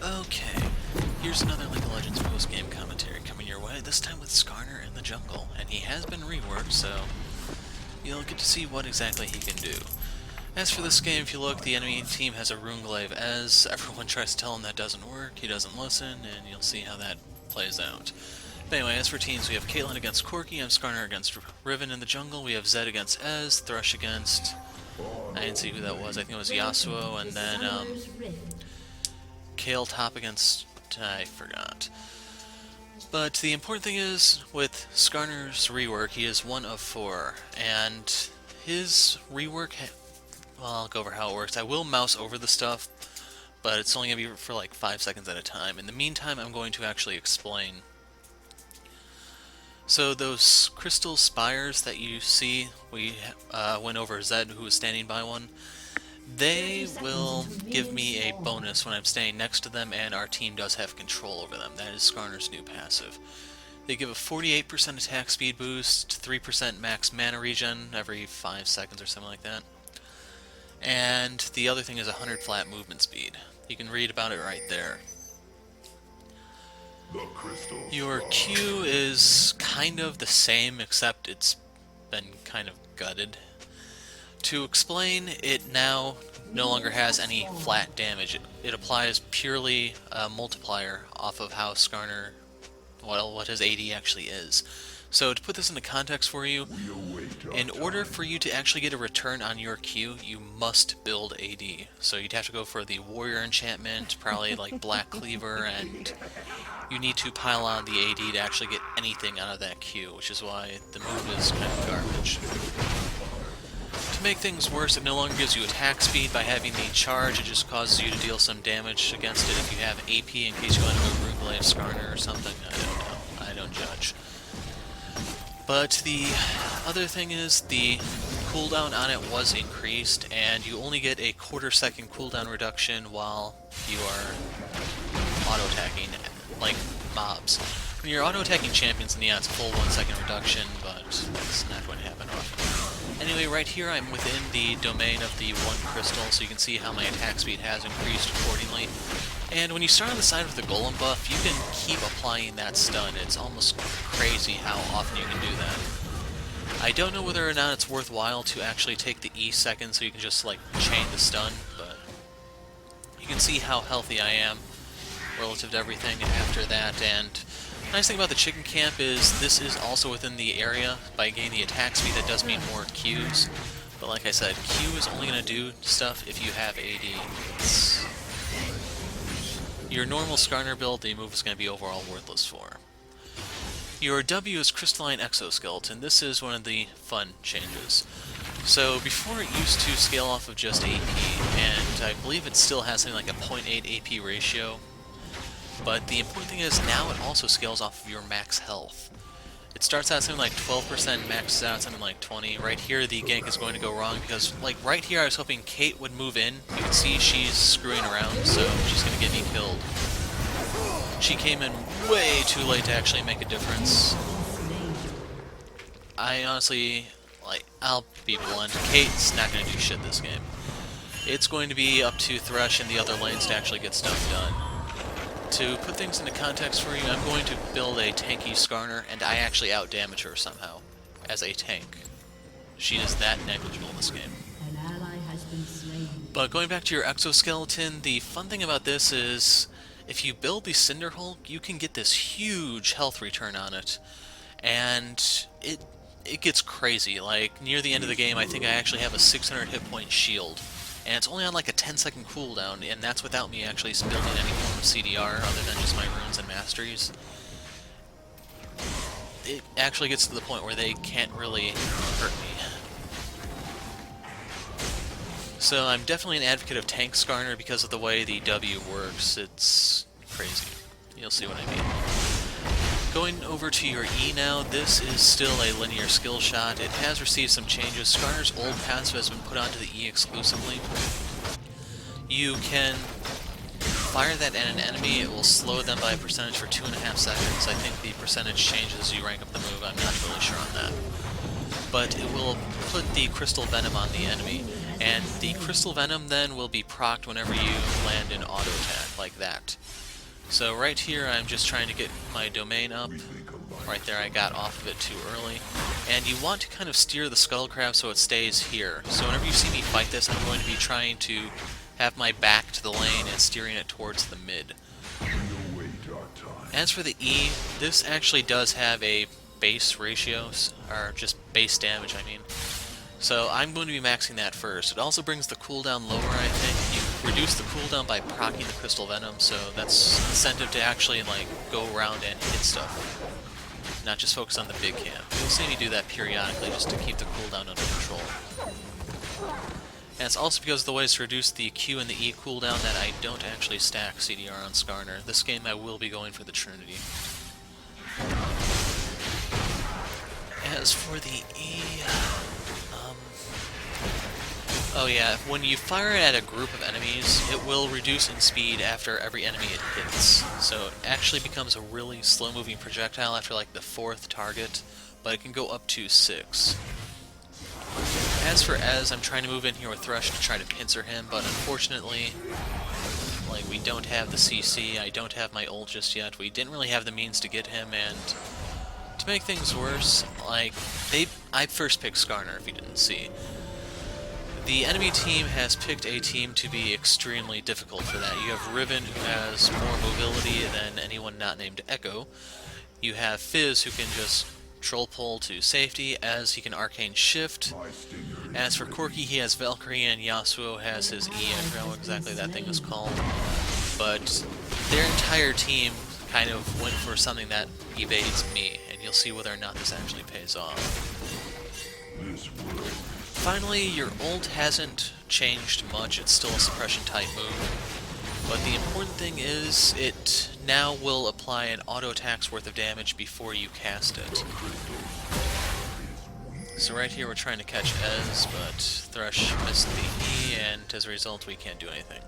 Okay, here's another League of Legends post-game commentary coming your way, this time with Skarner in the jungle, and he has been reworked, so you'll get to see what exactly he can do. As for this game, if you look, the enemy team has a Runeglaive Ez. Everyone tries to tell him that doesn't work, he doesn't listen, and you'll see how that plays out. But anyway, as for teams, we have Caitlyn against Corki, I'm Skarner against Riven in the jungle, we have Zed against Ez, Thresh against... I didn't see who that was, I think it was Yasuo, and then Kayle top against... I forgot. But the important thing is, with Skarner's rework, he is 1 of 4, and his rework... Well, I'll go over how it works. I will mouse over the stuff, but it's only going to be for like 5 seconds at a time. In the meantime, I'm going to actually explain. So those crystal spires that you see, we went over Zed, who was standing by one. They will give me a bonus when I'm staying next to them, and our team does have control over them. That is Skarner's new passive. They give a 48% attack speed boost, 3% max mana regen every 5 seconds or something like that. And the other thing is 100 flat movement speed. You can read about it right there. Your Q is kind of the same, except it's been kind of gutted. To explain, it now no longer has any flat damage. It applies purely a multiplier off of how Skarner, well, what his AD actually is. So to put this into context for you, in order for you to actually get a return on your Q, you must build AD. So you'd have to go for the Warrior enchantment, probably like Black Cleaver, and you need to pile on the AD to actually get anything out of that Q, which is why the move is kind of garbage. To make things worse, it no longer gives you attack speed by having the charge, it just causes you to deal some damage against it if you have AP in case you want to go Runeglaive Skarner or something, I don't know, I don't judge. But the other thing is the cooldown on it was increased, and you only get a quarter-second cooldown reduction while you are auto-attacking, like mobs. When you're auto-attacking champions, then yeah, it's a full 1 second reduction, but that's not going to happen often. Anyway, right here I'm within the domain of the 1 crystal, so you can see how my attack speed has increased accordingly. And when you start on the side of the golem buff, you can keep applying that stun. It's almost crazy how often you can do that. I don't know whether or not it's worthwhile to actually take the E second so you can just like chain the stun, but you can see how healthy I am relative to everything after that. And the nice thing about the chicken camp is this is also within the area. By gaining the attack speed, that does mean more Qs. But like I said, Q is only going to do stuff if you have AD. Your normal Skarner build, the move is going to be overall worthless for. Your W is Crystalline Exoskeleton. This is one of the fun changes. So before it used to scale off of just AP, and I believe it still has something like a 0.8 AP ratio, but the important thing is now it also scales off of your max health. It starts out something like 12%, maxes out something like 20. Right here the gank is going to go wrong because, like, right here I was hoping Cait would move in. You can see she's screwing around, so she's going to get me killed. She came in way too late to actually make a difference. I honestly, like, I'll be blunt, Cait's not going to do shit this game. It's going to be up to Thresh and the other lanes to actually get stuff done. To put things into context for you, I'm going to build a tanky Skarner, and I actually outdamage her somehow, as a tank. She is that negligible in this game. But going back to your exoskeleton, the fun thing about this is, if you build the Cinderhulk, you can get this huge health return on it, and it gets crazy. Like, near the end of the game, I think I actually have a 600 hit point shield. And it's only on like a 10-second cooldown, and that's without me actually building any form of CDR other than just my runes and masteries. It actually gets to the point where they can't really hurt me. So I'm definitely an advocate of tank Skarner because of the way the W works. It's crazy. You'll see what I mean. Going over to your E now, this is still a linear skill shot. It has received some changes. Skarner's old passive has been put onto the E exclusively. You can fire that at an enemy, it will slow them by a percentage for 2.5 seconds. I think the percentage changes as you rank up the move, I'm not really sure on that. But it will put the Crystal Venom on the enemy, and the Crystal Venom then will be procced whenever you land an auto attack, like that. So right here I'm just trying to get my domain up. Right there I got off of it too early. And you want to kind of steer the Scuttlecraft so it stays here. So whenever you see me fight this, I'm going to be trying to have my back to the lane and steering it towards the mid. As for the E, this actually does have a base ratio, or just base damage I mean. So I'm going to be maxing that first. It also brings the cooldown lower, I think. You reduce the cooldown by proccing the Crystal Venom, so that's incentive to actually like go around and hit stuff. Not just focus on the big camp. You'll see me do that periodically just to keep the cooldown under control. And it's also because of the ways to reduce the Q and the E cooldown that I don't actually stack CDR on Skarner. This game I will be going for the Trinity. As for the E... oh yeah, when you fire it at a group of enemies, it will reduce in speed after every enemy it hits. So it actually becomes a really slow-moving projectile after like the 4th target, but it can go up to 6. As for Ez, I'm trying to move in here with Thresh to try to pincer him, but unfortunately, like, we don't have the CC, I don't have my ult just yet, we didn't really have the means to get him, and to make things worse, like, I first picked Skarner, if you didn't see. The enemy team has picked a team to be extremely difficult for that. You have Riven, who has more mobility than anyone not named Echo. You have Fizz, who can just troll pull to safety, as he can arcane shift. As for Corki, he has Valkyrie, and Yasuo has his E, I forgot what exactly that thing is called. But their entire team kind of went for something that evades me, and you'll see whether or not this actually pays off. Finally, your ult hasn't changed much, it's still a suppression type move. But the important thing is, it now will apply an auto attack's worth of damage before you cast it. So right here we're trying to catch Ez, but Thresh missed the E, and as a result we can't do anything.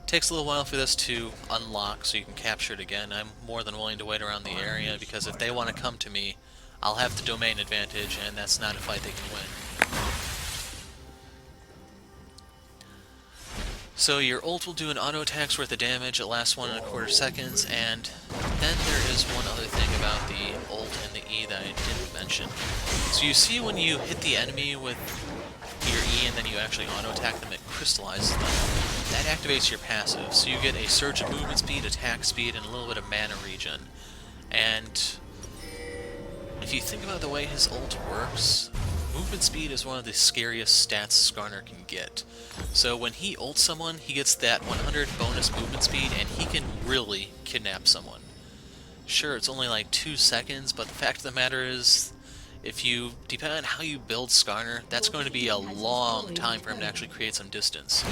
Takes a little while for this to unlock so you can capture it again. I'm more than willing to wait around the area, because if they want to come to me, I'll have the domain advantage, and that's not a fight they can win. So your ult will do an auto attack's worth of damage, it lasts 1.25 seconds, and then there is one other thing about the ult and the E that I didn't mention. So you see when you hit the enemy with your E and then you actually auto attack them, it crystallizes them. That activates your passive, so you get a surge of movement speed, attack speed, and a little bit of mana regen. And if you think about the way his ult works, movement speed is one of the scariest stats Skarner can get. So when he ults someone, he gets that 100 bonus movement speed, and he can really kidnap someone. Sure, it's only like 2 seconds, but the fact of the matter is, if you, depending on how you build Skarner, that's going to be a long time for him to actually create some distance.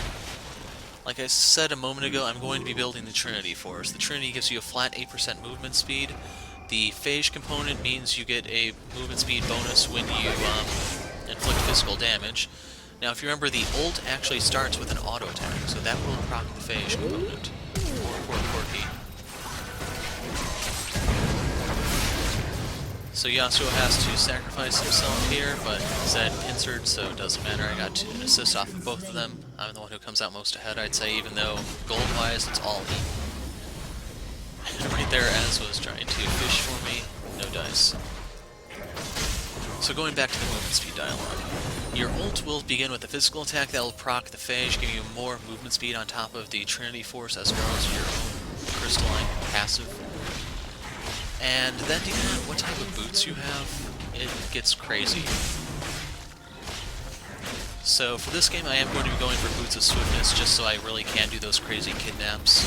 Like I said a moment ago, I'm going to be building the Trinity for us. The Trinity gives you a flat 8% movement speed. The phage component means you get a movement speed bonus when you inflict physical damage. Now if you remember, the ult actually starts with an auto attack, so that will proc the phage component. Poor Corki. So Yasuo has to sacrifice himself here, but Zed pincered, so it doesn't matter. I got an assist off of both of them. I'm the one who comes out most ahead, I'd say, even though gold-wise it's all me. And right there, Az was trying to fish for me. No dice. So going back to the movement speed dialogue. Your ult will begin with a physical attack that will proc the phage, giving you more movement speed on top of the Trinity Force as well as your own crystalline passive. And then depending on what type of boots you have, it gets crazy. So for this game I am going to be going for Boots of Swiftness just so I really can do those crazy kidnaps.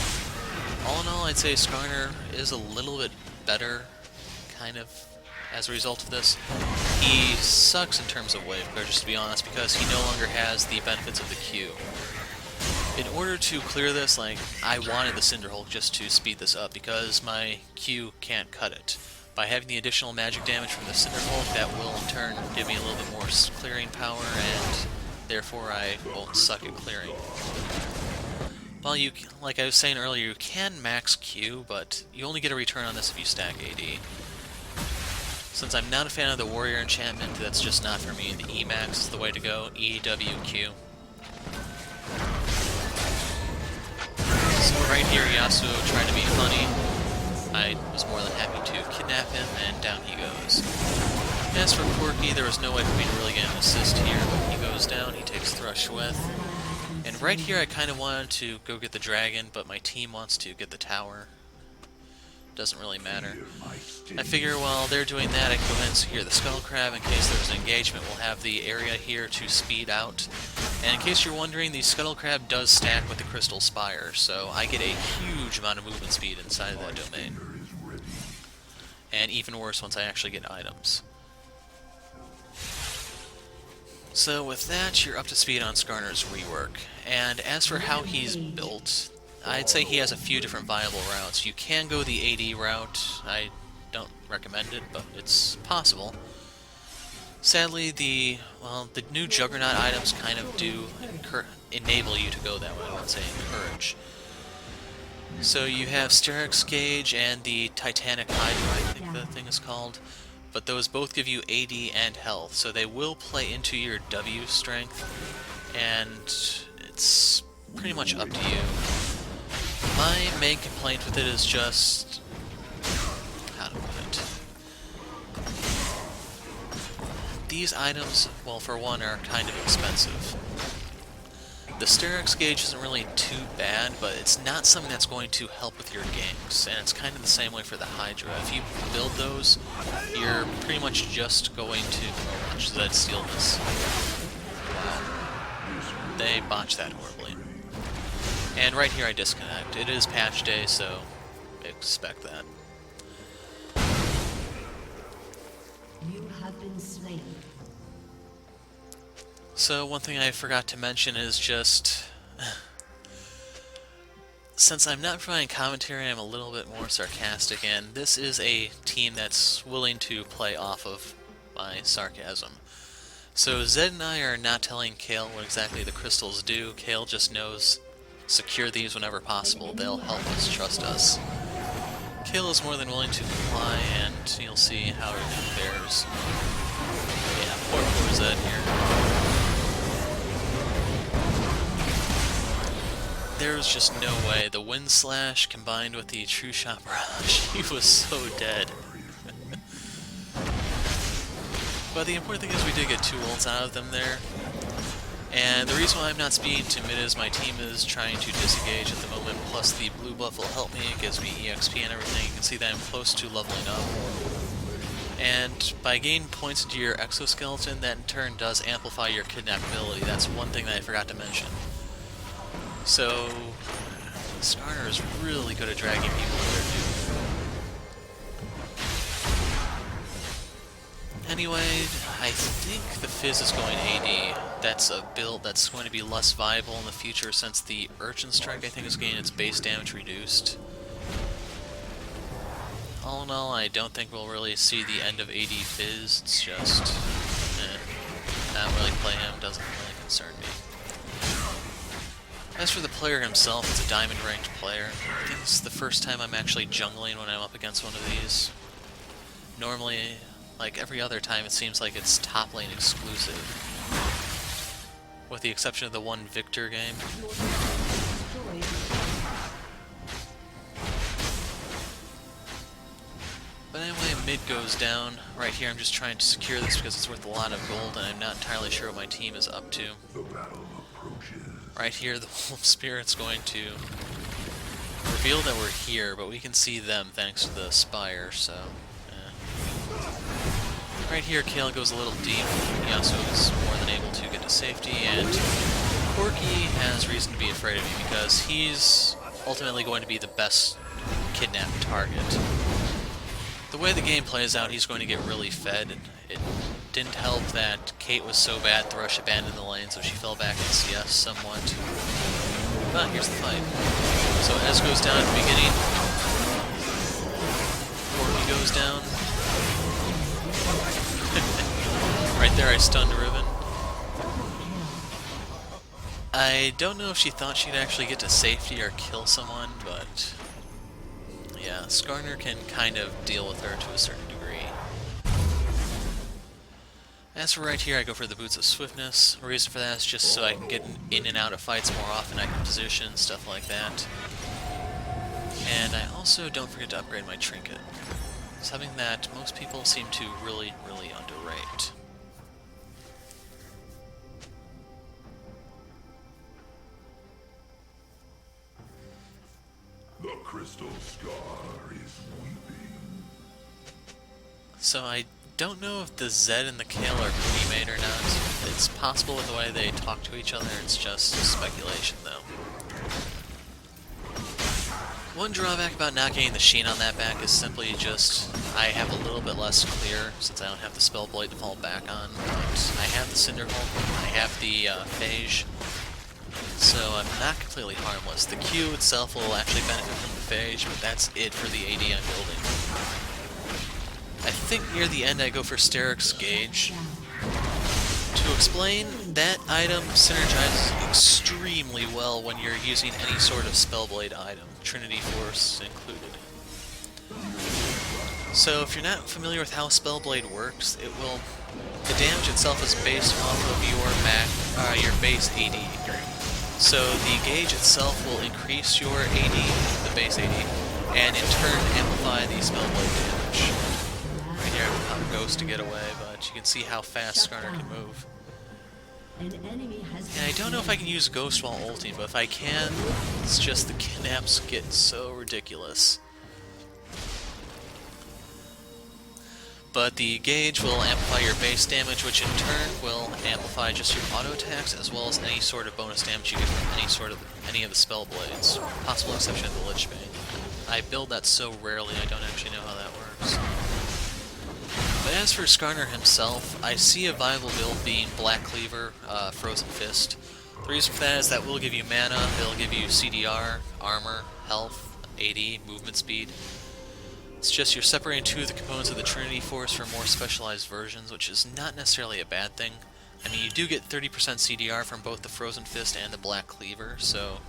All in all, I'd say Skarner is a little bit better, kind of, as a result of this. He sucks in terms of wave clear, just to be honest, because he no longer has the benefits of the Q. In order to clear this, like, I wanted the Cinderhulk just to speed this up, because my Q can't cut it. By having the additional magic damage from the Cinderhulk, that will in turn give me a little bit more clearing power, and therefore I won't suck at clearing. Well, you, like I was saying earlier, you can max Q, but you only get a return on this if you stack AD. Since I'm not a fan of the Warrior enchantment, that's just not for me. The E max is the way to go. E, W, Q. So right here, Yasuo trying to be funny. I was more than happy to kidnap him, and down he goes. As for Quirky, there was no way for me to really get an assist here, but he goes down, he takes Thresh with. And right here I kind of wanted to go get the dragon, but my team wants to get the tower. Doesn't really matter. I figure while they're doing that, I can go ahead and secure the Skull Crab in case there's an engagement. We'll have the area here to speed out. And in case you're wondering, the Scuttle Crab does stack with the Crystal Spire, so I get a huge amount of movement speed inside of that domain. And even worse once I actually get items. So with that, you're up to speed on Skarner's Rework. And as for how he's built, I'd say he has a few different viable routes. You can go the AD route. I don't recommend it, but it's possible. Sadly, the new Juggernaut items kind of do enable you to go that way. I won't say encourage. So you have Sterix Gauge and the Titanic Hydra, I think the thing is called. But those both give you AD and health, so they will play into your W strength, and it's pretty much up to you. My main complaint with it is just... how to put it? These items, well, for one, are kind of expensive. The Sterix Gauge isn't really too bad, but it's not something that's going to help with your ganks, and it's kind of the same way for the Hydra. If you build those, you're pretty much just going to... oh, watch Zed steal this. Wow. They botched that horribly. And right here I disconnect. It is patch day, so expect that. You have been slain. So one thing I forgot to mention is just... since I'm not providing commentary, I'm a little bit more sarcastic, and this is a team that's willing to play off of my sarcasm. So Zed and I are not telling Kayle what exactly the crystals do. Kayle just knows, secure these whenever possible. They'll help us, trust us. Kayle is more than willing to comply, and you'll see how everything fares. Yeah, poor Zed here. There was just no way. The Wind Slash combined with the True Shot Barrage, he was so dead. But the important thing is we did get 2 ults out of them there. And the reason why I'm not speeding to mid is my team is trying to disengage at the moment, plus the blue buff will help me, it gives me EXP and everything. You can see that I'm close to leveling up. And by gaining points into your exoskeleton, that in turn does amplify your kidnap ability. That's one thing that I forgot to mention. So, Skarner is really good at dragging people to their doom. Anyway, I think the Fizz is going AD. That's a build that's going to be less viable in the future since the Urchin Strike, I think, is getting its base damage reduced. All in all, I don't think we'll really see the end of AD Fizz. It's just, not really play him, doesn't really concern me. As for the player himself, it's a diamond-ranked player. I think this is the first time I'm actually jungling when I'm up against one of these. Normally, like every other time, it seems like it's top lane exclusive. With the exception of the one Victor game. But anyway, mid goes down. Right here I'm just trying to secure this because it's worth a lot of gold and I'm not entirely sure what my team is up to. Right here, the Wolf Spirit's going to reveal that we're here, but we can see them thanks to the Spire, so... Right here, Kayle goes a little deep. Yasuo is more than able to get to safety, and Quirky has reason to be afraid of me because he's ultimately going to be the best kidnap target. The way the game plays out, he's going to get really fed, and it didn't help that Cait was so bad Thresh abandoned the lane, so she fell back in CS somewhat. But here's the fight. So Ez goes down at the beginning. Quirky goes down. Right there I stunned Riven. I don't know if she thought she'd actually get to safety or kill someone, but... yeah, Skarner can kind of deal with her to a certain degree. As for right here, I go for the Boots of Swiftness. The reason for that is just so I can get in and out of fights more often, I can position, stuff like that. also don't forget to upgrade my trinket. It's something that most people seem to really, really underrate. The crystal scar is weeping. So I don't know if the Zed and the Kayle are pre-made or not. It's possible with the way they talk to each other, it's just speculation though. One drawback about not getting the Sheen on that back is simply just I have a little bit less clear since I don't have the Spellblade to fall back on, but I have the Cinderhulk, I have the Phage, so I'm not completely harmless. The Q itself will actually benefit from the Phage, but that's it for the AD I'm building. I think near the end I go for Steric's Gauge. To explain, that item synergizes extremely well when you're using any sort of Spellblade item, Trinity Force included. So if you're not familiar with how Spellblade works, the damage itself is based off of your base AD. So the gauge itself will increase your AD, the base AD, and in turn amplify the Spellblade damage. Right here I have to pop Ghost to get away, but you can see how fast Skarner can move. And I don't know if I can use Ghost while ulting, but if I can, it's just the kidnaps get so ridiculous. But the gauge will amplify your base damage, which in turn will amplify just your auto attacks, as well as any sort of bonus damage you get from any of the spell blades. Possible exception of the Lich Bane. I build that so rarely I don't actually know how that works. But as for Skarner himself, I see a viable build being Black Cleaver, Frozen Fist. The reason for that is that will give you mana, it'll give you CDR, armor, health, AD, movement speed. It's just you're separating two of the components of the Trinity Force for more specialized versions, which is not necessarily a bad thing. I mean, you do get 30% CDR from both the Frozen Fist and the Black Cleaver, so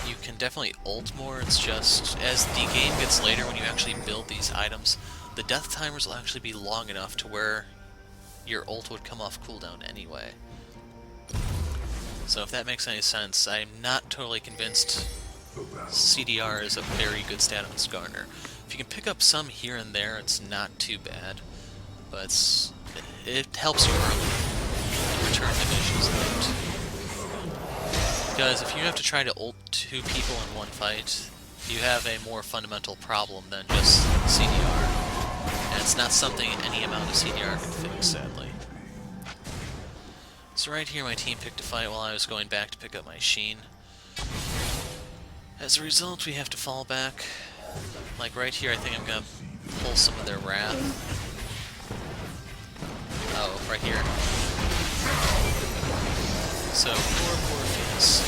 you can definitely ult more. It's just, as the game gets later when you actually build these items, the death timers will actually be long enough to where your ult would come off cooldown anyway. So if that makes any sense, I'm not totally convinced CDR is a very good stat on Skarner. If you can pick up some here and there, it's not too bad, but it helps you early in return to Vicious late. Because if you have to try to ult two people in one fight, you have a more fundamental problem than just CDR. And it's not something any amount of CDR can fix, sadly. So right here my team picked a fight while I was going back to pick up my Sheen. As a result, we have to fall back. Like right here, I think I'm gonna pull some of their Wrath. Oh, right here. So, poor Fizz.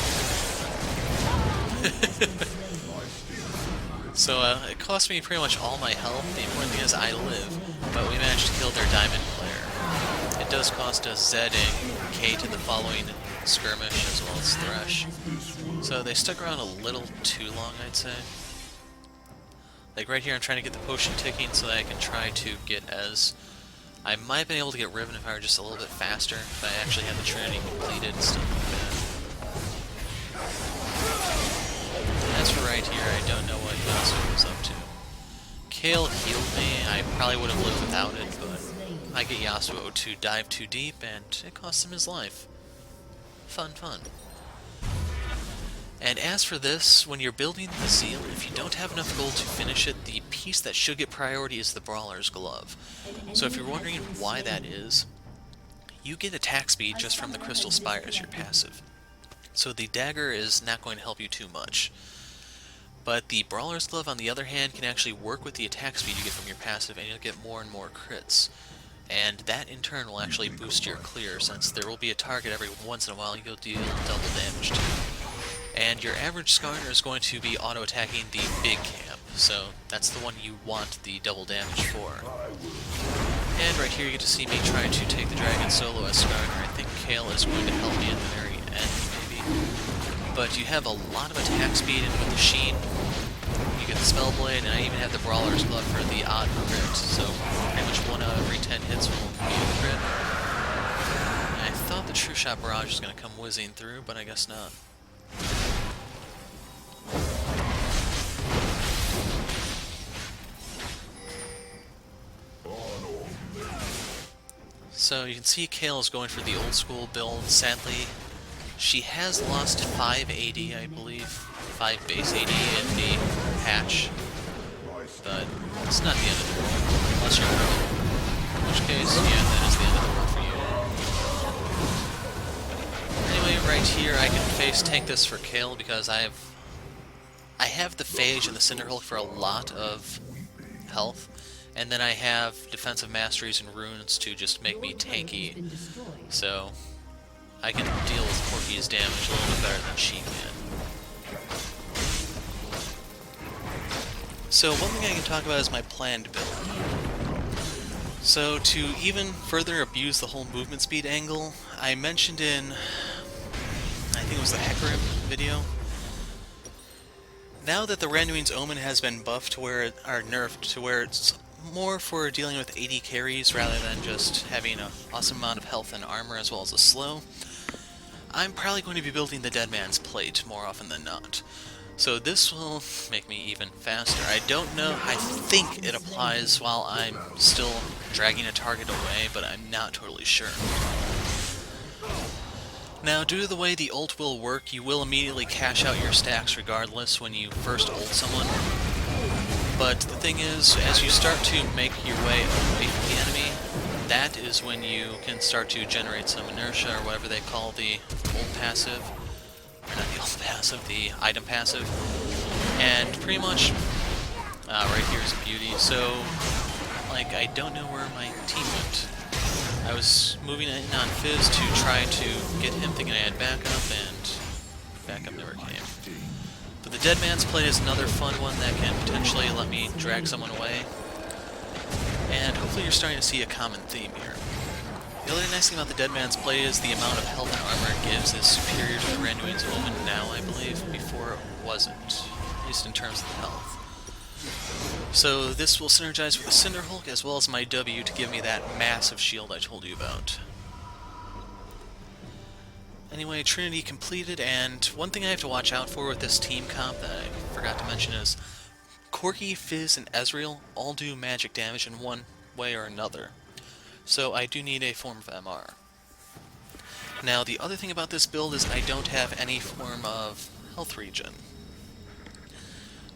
So, it cost me pretty much all my health. The important thing is I live, but we managed to kill their Diamond player. It does cost us Zed and Cait in the following skirmish, as well as Thresh. So they stuck around a little too long, I'd say. Like right here I'm trying to get the potion ticking so that I can try to get as... I might have been able to get Riven if I were just a little bit faster, if I actually had the Trinity completed and stuff like that. As for right here, I don't know what Yasuo was up to. Kayle healed me, I probably would have lived without it, but I get Yasuo to dive too deep and it costs him his life. Fun, fun. And as for this, when you're building the Zeal, if you don't have enough gold to finish it, the piece that should get priority is the Brawler's Glove. So if you're wondering why that is, you get attack speed just from the Crystal Spire as your passive. So the dagger is not going to help you too much. But the Brawler's Glove, on the other hand, can actually work with the attack speed you get from your passive, and you'll get more and more crits. And that in turn will actually boost your clear, since there will be a target every once in a while you'll deal double damage to. And your average Skarner is going to be auto-attacking the big camp, so that's the one you want the double damage for. And right here you get to see me trying to take the dragon solo as Skarner. I think Kayle is going to help me at the very end, maybe. But you have a lot of attack speed, and with the Sheen, you get the Spellblade, and I even have the Brawler's Glove for the odd crit, so pretty much 1 out of every 10 hits will be a crit. And I thought the True Shot Barrage was going to come whizzing through, but I guess not. So you can see Kayle is going for the old school build. Sadly, she has lost 5 AD, I believe, 5 base AD in the patch, but it's not the end of the world, unless you're pro. In which case, yeah, that is the end of the world for you. Anyway, right here I can face tank this for Kayle because I have the Phage and the Cinderhulk for a lot of health, and then I have defensive masteries and runes to just make me tanky, so I can deal with Corki's damage a little bit better than she can. So one thing I can talk about is my planned build. So to even further abuse the whole movement speed angle, I mentioned in, I think it was the Hecarim video, now that the Randuin's Omen has been buffed to where or nerfed to where it's more for dealing with AD carries rather than just having an awesome amount of health and armor as well as a slow, I'm probably going to be building the Dead Man's Plate more often than not. So this will make me even faster. I don't know, I think it applies while I'm still dragging a target away, but I'm not totally sure. Now, due to the way the ult will work, you will immediately cash out your stacks regardless when you first ult someone. But the thing is, as you start to make your way away from the enemy, that is when you can start to generate some inertia, or whatever they call the ult passive. Not the ult passive, the item passive. And pretty much, right here is a beauty. So, like, I don't know where my team went. I was moving in on Fizz to try to get him thinking I had backup, and backup never came. But the Dead Man's Plate is another fun one that can potentially let me drag someone away. And hopefully you're starting to see a common theme here. The other nice thing about the Dead Man's Plate is the amount of health and armor it gives is superior to the Randuin's Omen now, I believe. Before it wasn't, at least in terms of the health. So this will synergize with the Cinderhulk as well as my W to give me that massive shield I told you about. Anyway, Trinity completed, and one thing I have to watch out for with this team comp that I forgot to mention is Corki, Fizz, and Ezreal all do magic damage in one way or another. So I do need a form of MR. Now the other thing about this build is I don't have any form of health regen.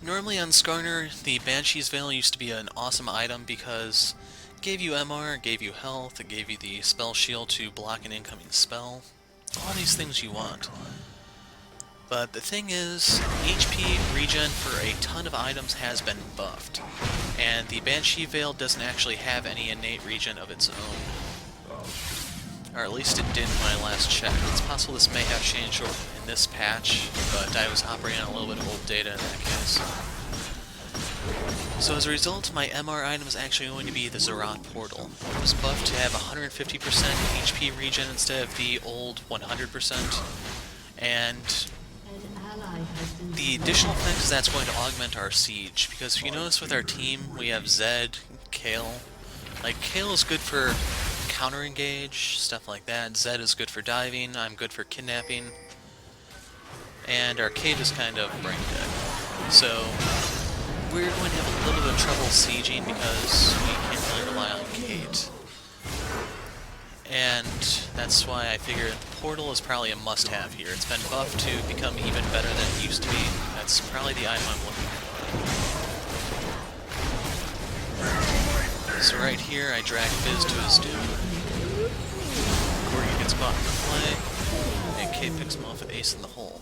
Normally on Skarner, the Banshee's Veil used to be an awesome item because it gave you MR, it gave you health, it gave you the spell shield to block an incoming spell. All these things you want. But the thing is, HP regen for a ton of items has been buffed, and the Banshee Veil doesn't actually have any innate regen of its own. Or at least it didn't when I last checked. It's possible this may have changed in this patch, but I was operating on a little bit of old data in that case. So as a result, my MR item is actually going to be the Zerat Portal. It was buffed to have 150% HP regen instead of the old 100%, and the additional effect is that's going to augment our siege, because if you notice with our team, we have Zed, Kayle. Like, Kayle is good for counter-engage, stuff like that. Zed is good for diving, I'm good for kidnapping. And our Cait is kind of brain dead. So, we're going to have a little bit of trouble sieging because we can't really rely on Cait. And that's why I figure the portal is probably a must-have here. It's been buffed to become even better than it used to be. That's probably the item I'm looking for. So right here, I drag Fizz to his doom. Corgi gets caught in the play, and Cait picks him off with Ace in the hole.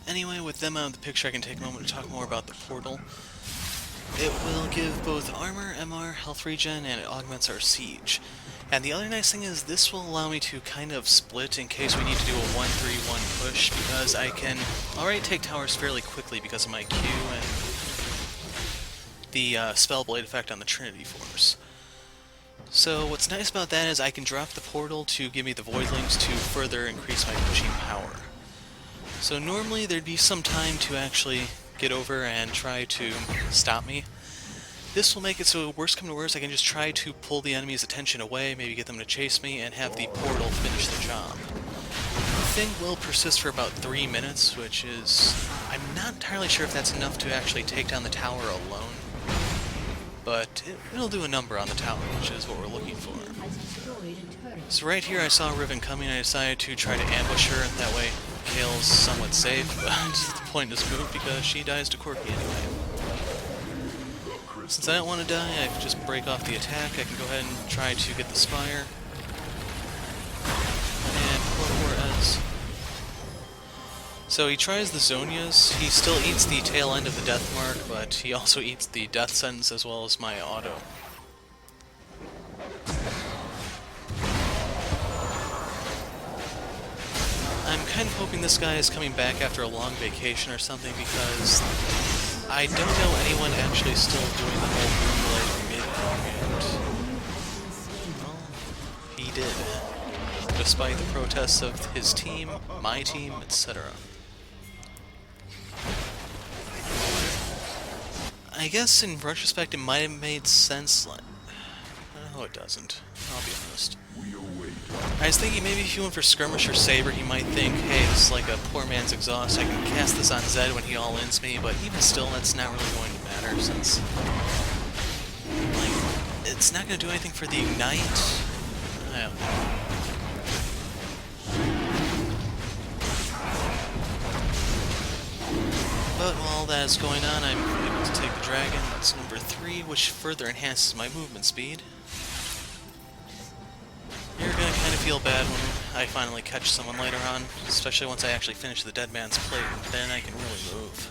Anyway, with them out of the picture, I can take a moment to talk more about the portal. It will give both armor, MR, health regen, and it augments our siege. And the other nice thing is this will allow me to kind of split in case we need to do a 1-3-1 push, because I can already take towers fairly quickly because of my Q and the Spell Blade effect on the Trinity Force. So what's nice about that is I can drop the portal to give me the Voidlings to further increase my pushing power. So normally there'd be some time to actually get over and try to stop me, This will make it so worst come to worst, I can just try to pull the enemy's attention away, maybe get them to chase me, and have the portal finish the job. The thing will persist for about 3 minutes, which is... I'm not entirely sure if that's enough to actually take down the tower alone, but it'll do a number on the tower, which is what we're looking for. So right here I saw Riven coming, and I decided to try to ambush her, that way Kayle's somewhat safe, but it's the pointless move because she dies to Corky anyway. Since I don't want to die, I can just break off the attack. I can go ahead and try to get the Spire. And poor Ez. So he tries the Zonias. He still eats the tail end of the death mark, but he also eats the death sentence as well as my auto. I'm kind of hoping this guy is coming back after a long vacation or something, because I don't know anyone actually still doing the whole Moonblade mid, and well, he did, despite the protests of his team, my team, etc. I guess in retrospect it might have made sense, like, no it doesn't, I'll be honest. I was thinking maybe if he went for Skirmish or Saber, he might think, hey, this is like a poor man's exhaust, I can cast this on Zed when he all-ins me, but even still, that's not really going to matter, since, like, it's not going to do anything for the Ignite. I don't know. But while that is going on, I'm able to take the Dragon, that's number 3, which further enhances my movement speed. You're gonna kind of feel bad when I finally catch someone later on, especially once I actually finish the dead man's plate, then I can really move.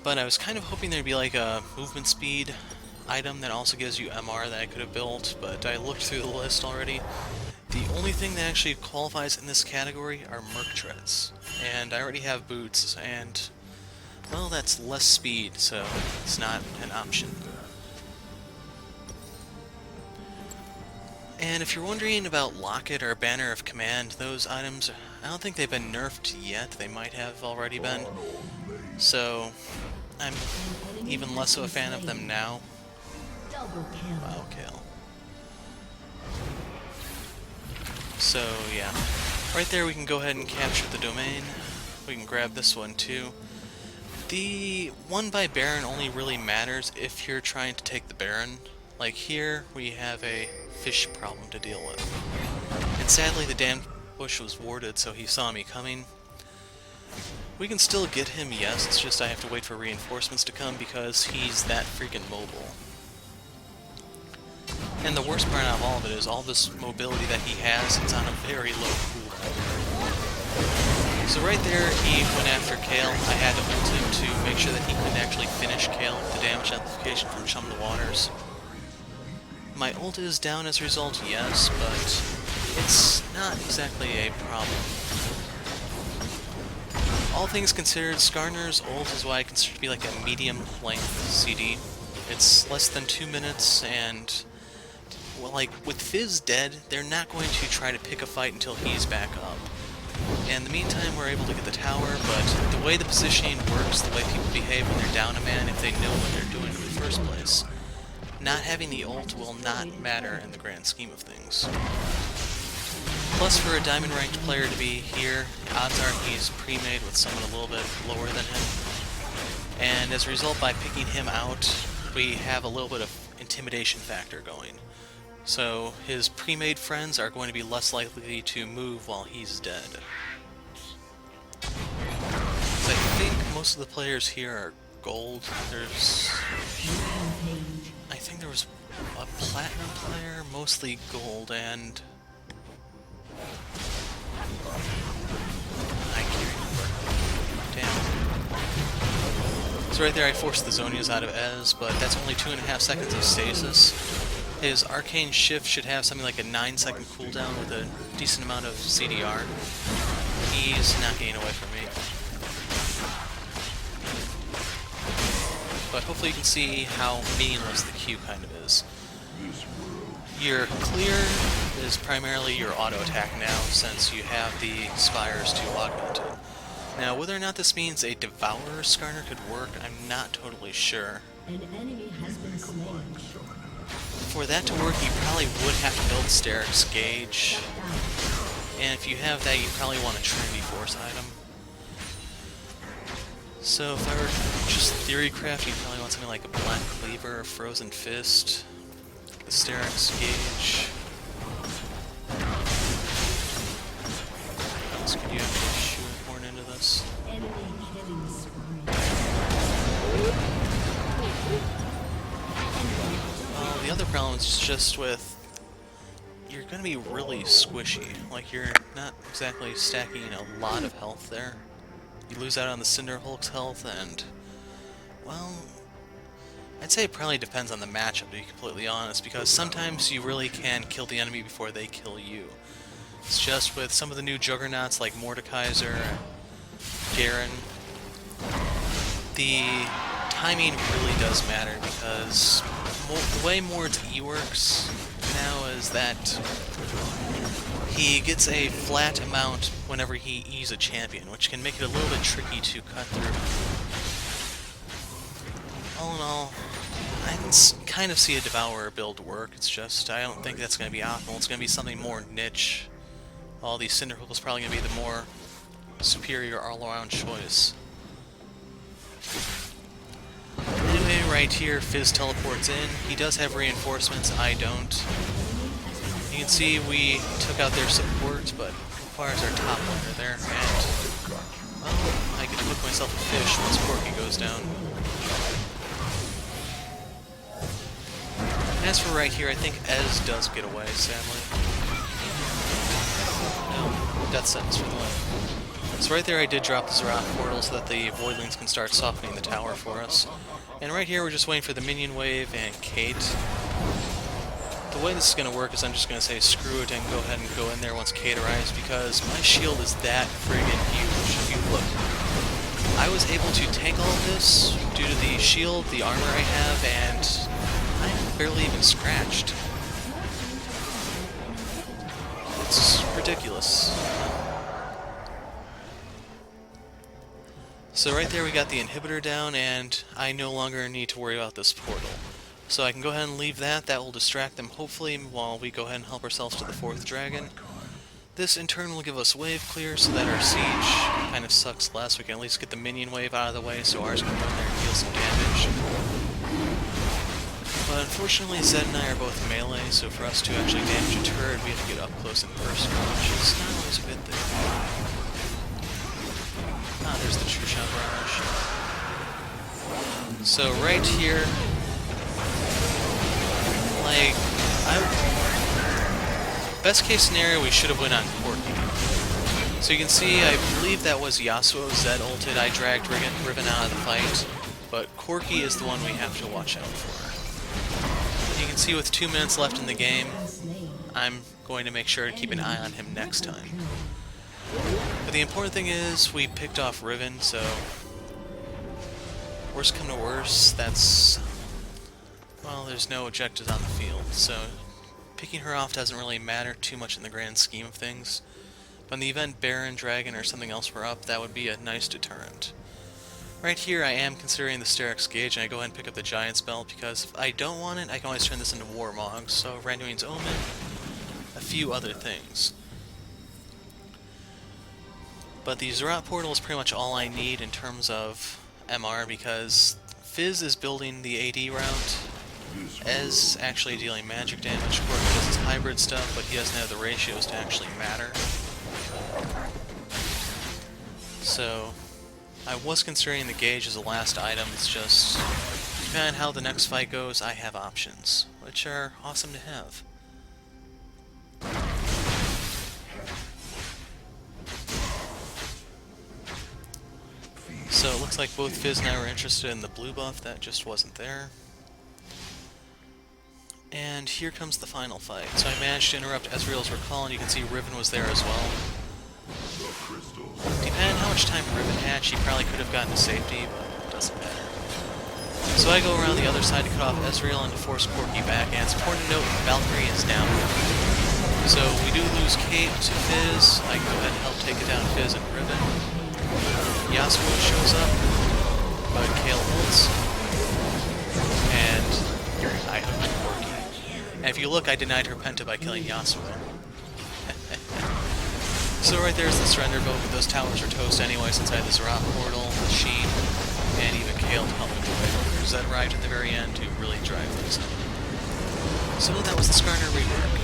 But I was kind of hoping there'd be like a movement speed item that also gives you MR that I could have built, but I looked through the list already. The only thing that actually qualifies in this category are Merc Treads, and I already have boots, and, well, that's less speed, so it's not an option. And if you're wondering about Locket or Banner of Command, those items, I don't think they've been nerfed yet. They might have already been. So, I'm even less of a fan of them now. Wow, Kayle. So, yeah. Right there we can go ahead and capture the domain. We can grab this one too. The one by Baron only really matters if you're trying to take the Baron. Like here, we have a fish problem to deal with. And sadly, the damn bush was warded, so he saw me coming. We can still get him, yes, it's just I have to wait for reinforcements to come because he's that freaking mobile. And the worst part of all of it is all this mobility that he has, it's on a very low cooldown. So right there, he went after Kayle. I had to ult him to make sure that he couldn't actually finish Kayle with the damage amplification from Chum the Waters. My ult is down as a result, yes, but it's not exactly a problem. All things considered, Skarner's ult is what I consider to be like a medium-length CD. It's less than 2 minutes, and, well, like, with Fizz dead, they're not going to try to pick a fight until he's back up. In the meantime, we're able to get the tower, but the way the positioning works, the way people behave when they're down a man, if they know what they're doing in the first place, not having the ult will not matter in the grand scheme of things. Plus, for a diamond-ranked player to be here, the odds are he's pre-made with someone a little bit lower than him. And as a result, by picking him out, we have a little bit of intimidation factor going. So his pre-made friends are going to be less likely to move while he's dead. So I think most of the players here are gold. I think there was a platinum player, mostly gold, and I can't remember. Damn. So right there I forced the Zonias out of Ez, but that's only 2.5 seconds of stasis. His Arcane Shift should have something like a 9-second cooldown with a decent amount of CDR. He's not getting away from me. But hopefully you can see how meaningless the Q kind of is. Your clear is primarily your auto attack now, since you have the spires to augment it. Now, whether or not this means a Devourer Skarner could work, I'm not totally sure. An enemy has been slain. For that to work, you probably would have to build Steric's Gauge. And if you have that, you probably want a Trinity Force item. So if I were just theory craft, you'd probably want something like a Black Cleaver or Frozen Fist. The Steric's Gauge. What else could you actually shoehorn into this? Enemy killing spree. Well, the other problem is just with... You're going to be really squishy. Like, you're not exactly stacking a lot of health there. You lose out on the Cinderhulk's health, and... Well... I'd say it probably depends on the matchup, to be completely honest, because sometimes you really can kill the enemy before they kill you. It's just with some of the new juggernauts like Mordekaiser, Garen, the timing really does matter, because the way Mord's E works now is that he gets a flat amount whenever he E's a champion, which can make it a little bit tricky to cut through. All in all, I can kind of see a Devourer build work. It's just, I don't think that's going to be optimal. It's going to be something more niche. All these Cinderhulk is probably going to be the more superior all-around choice. Anyway, right here, Fizz teleports in. He does have reinforcements, I don't. You can see we took out their support, but requires our top laner there, and, well, I get to cook myself a fish once Corki goes down. As for right here, I think Ez does get away, sadly. No, death sentence for the win. So right there I did drop the Zerat portal so that the Voidlings can start softening the tower for us. And right here we're just waiting for the minion wave and Cait. The way this is going to work is I'm just going to say screw it and go ahead and go in there once Cait arrives, because my shield is that friggin' huge. If you look, I was able to tank all of this due to the shield, the armor I have, and I'm barely even scratched. It's ridiculous. So right there we got the inhibitor down, and I no longer need to worry about this portal. So I can go ahead and leave that. That will distract them, hopefully, while we go ahead and help ourselves to the 4th dragon. This in turn will give us wave clear so that our siege kind of sucks less. We can at least get the minion wave out of the way so ours can go in there and deal some damage. But unfortunately Zed and I are both melee, so for us to actually damage a turret we have to get up close and personal, which is not always a good thing. Ah, there's the True Shot Barrage. So right here, like, best case scenario, we should have went on Corki. So you can see, I believe that was Yasuo. Zed ulted, I dragged Riven out of the fight, but Corki is the one we have to watch out for. You can see with 2 minutes left in the game, I'm going to make sure to keep an eye on him next time. But the important thing is, we picked off Riven, so worst come to worst, that's... well, there's no objectives on the field, so picking her off doesn't really matter too much in the grand scheme of things. But in the event Baron, Dragon, or something else were up, that would be a nice deterrent. Right here I am considering the Steric's Gauge, and I go ahead and pick up the Giant's Belt, because if I don't want it, I can always turn this into Warmog, so Randuin's Omen, a few other things. But the Zerat portal is pretty much all I need in terms of MR, because Fizz is building the AD route, Ez actually dealing magic damage, Corki does his hybrid stuff, but he doesn't have the ratios to actually matter. So, I was considering the Gauge as the last item, it's just, depending on how the next fight goes, I have options, which are awesome to have. So it looks like both Fizz and I were interested in the blue buff, that just wasn't there. And here comes the final fight. So I managed to interrupt Ezreal's recall, and you can see Riven was there as well. Depending on how much time Riven had, she probably could have gotten to safety, but it doesn't matter. So I go around the other side to cut off Ezreal and to force Corki back, and it's important to note Valkyrie is down. So we do lose Cait to Fizz. I can go ahead and help take it down Fizz and Riven. Yasuo shows up, but Kayle ults, and I hooked the Corgi. And if you look, I denied her penta by killing Yasuo. So right there's the surrender vote, but those towers are toast anyway since I had this rock portal, the Sheen, and even Kayle to help me away. That arrived at the very end to really drive things home. So that was the Skarner rework.